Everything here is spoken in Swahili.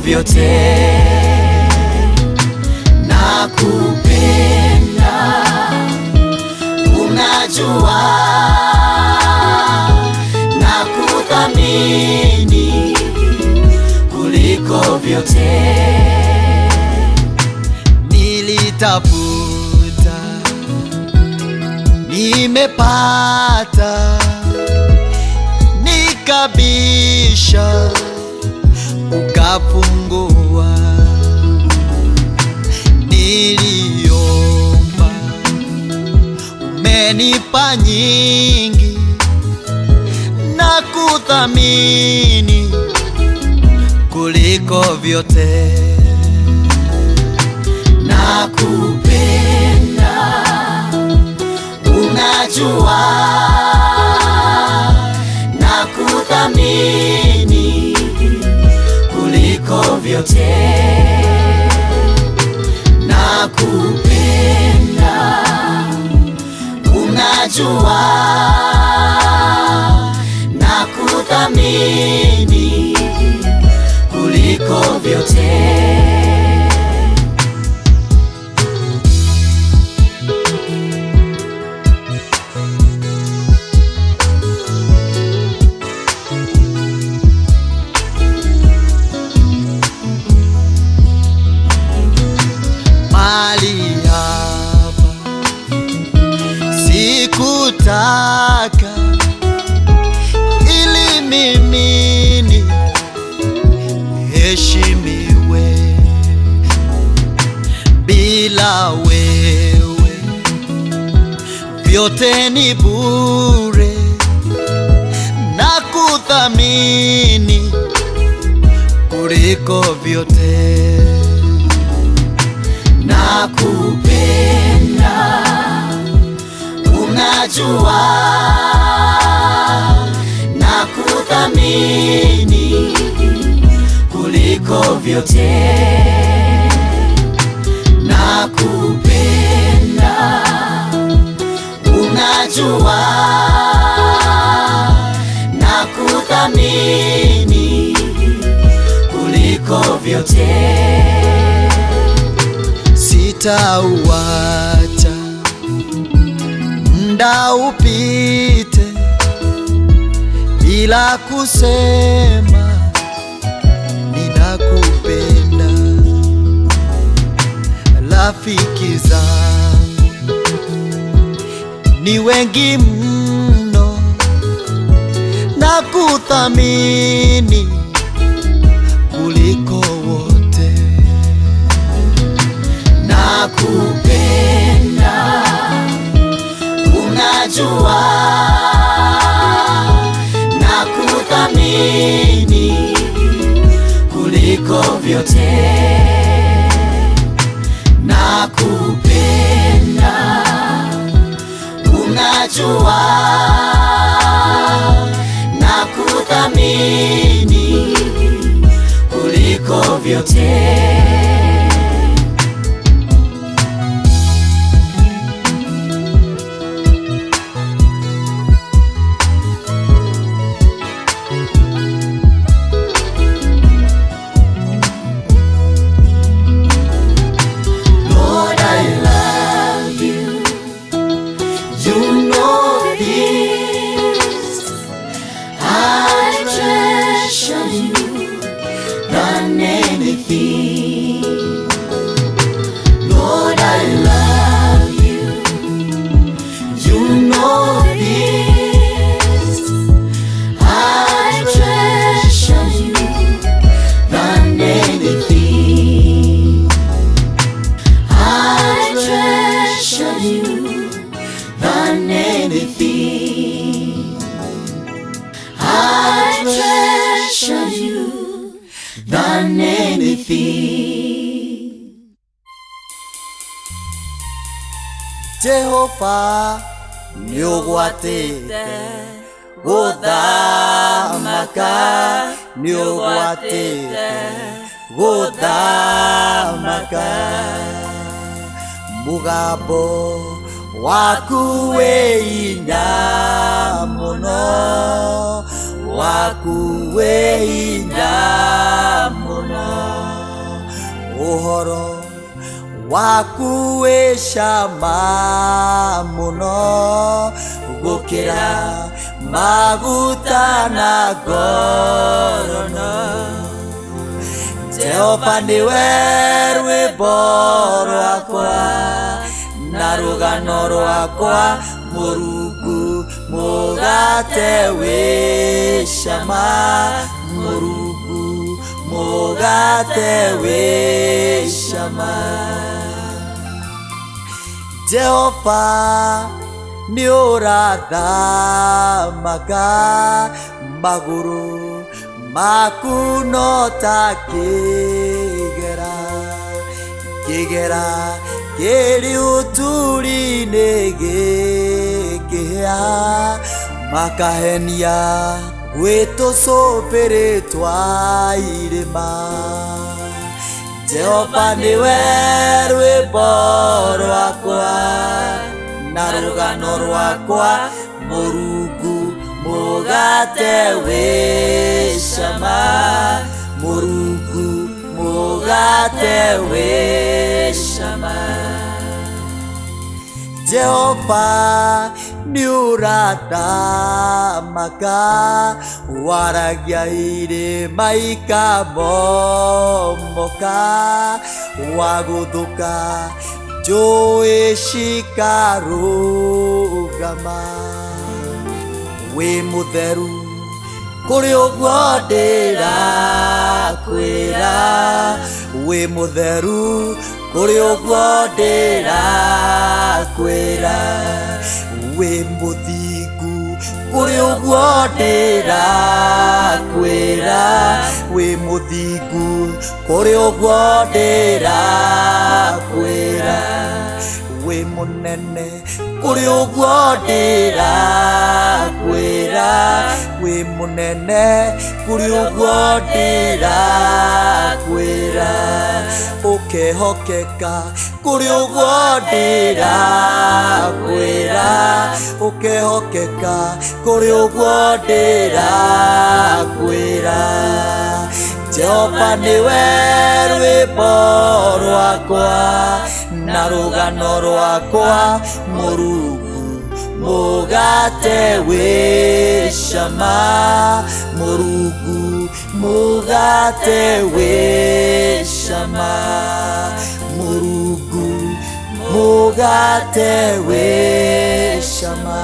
vyote. Nakupenda, unajua, nakuthamini kuliko vyote. Nilitafuta, nimepata, nikabisha, ukafungua. Niliomba, umenipa nyingi, nakuthamini kuliko vyote. Nakupenda, unajua, nakuthamini kuliko vyote. Nakupenda, unajua, nakuthamini kuliko vyote. Mali hapa sikutaka ili mimi niheshimiwe. Bila wewe vyote ni bure. Nakuthamini kuliko vyote. Nakupenda, unajua, nakuthamini kuliko vyote. Nakupenda, unajua, nakuthamini kuliko vyote. Sitauacha muda upite bila kusema ninakupenda. Rafiki zangu ni wengi mno, nakuthamini kuliko wote. Nakupenda, unajua, nakuthamini kuliko vyote. Nakupenda, unajua, nakuthamini kuliko vyote. Lord, I love you. You know this. I treasure you than anything. I treasure you than anything. I treasure you than anything. Jehova niugwatite guthamaka, niugwatite guthamaka. Mugambo waku wi hinya muno, waku wi hinya muno. Ũhoro waku wĩ cama mũno gũkĩra maguta na ngorono. Jehova nĩwe rwĩmbo rwakwa na rũgano rwakwa, Mũrungu mũgate wĩ cama, Mũrungu mũgate wĩ cama. Jehova nĩ ũrathamaka, magũrũ maku no ta kĩgera, kĩgera kĩrĩ ũturi-inĩ gĩkĩhĩa, makahenia gwĩ tũcũmbĩrĩ twa irĩma. Jehova nĩwe rwĩmbo rwakwa na rũgano rwakwa, Mũrungu mũgate wĩ cama, Mũrungu mũgate wĩ cama. Jehova nĩ ũrathamaka, waragia irĩma ikamomoka, wagũthũka njũĩ cikarũgama. Wĩ mũtheru kũrĩ ũguo ndĩrakwĩra, wĩ mũtheru kũrĩ ũguo ndĩrakwĩra, wĩ mũthingu kũrĩ ũguo ndĩrakwĩra, wĩ mũthingu kũrĩ ũguo ndĩrakwĩra, wĩ mũnene kũrĩ ũguo ndĩrakwĩra, wĩ mũnene kũrĩ ũguo ndĩrakwĩra, ũkehokeka kũrĩ ũguo ndĩrakwĩra, ũkehokeka kũrĩ ũguo ndĩrakwĩra. Jehova nĩwe rwĩmbo rwakwa na rũgano rwakwa, Mũrungu mũgate wĩ cama, Mũrungu mũgate wĩ cama, Mũrungu mũgate wĩ cama.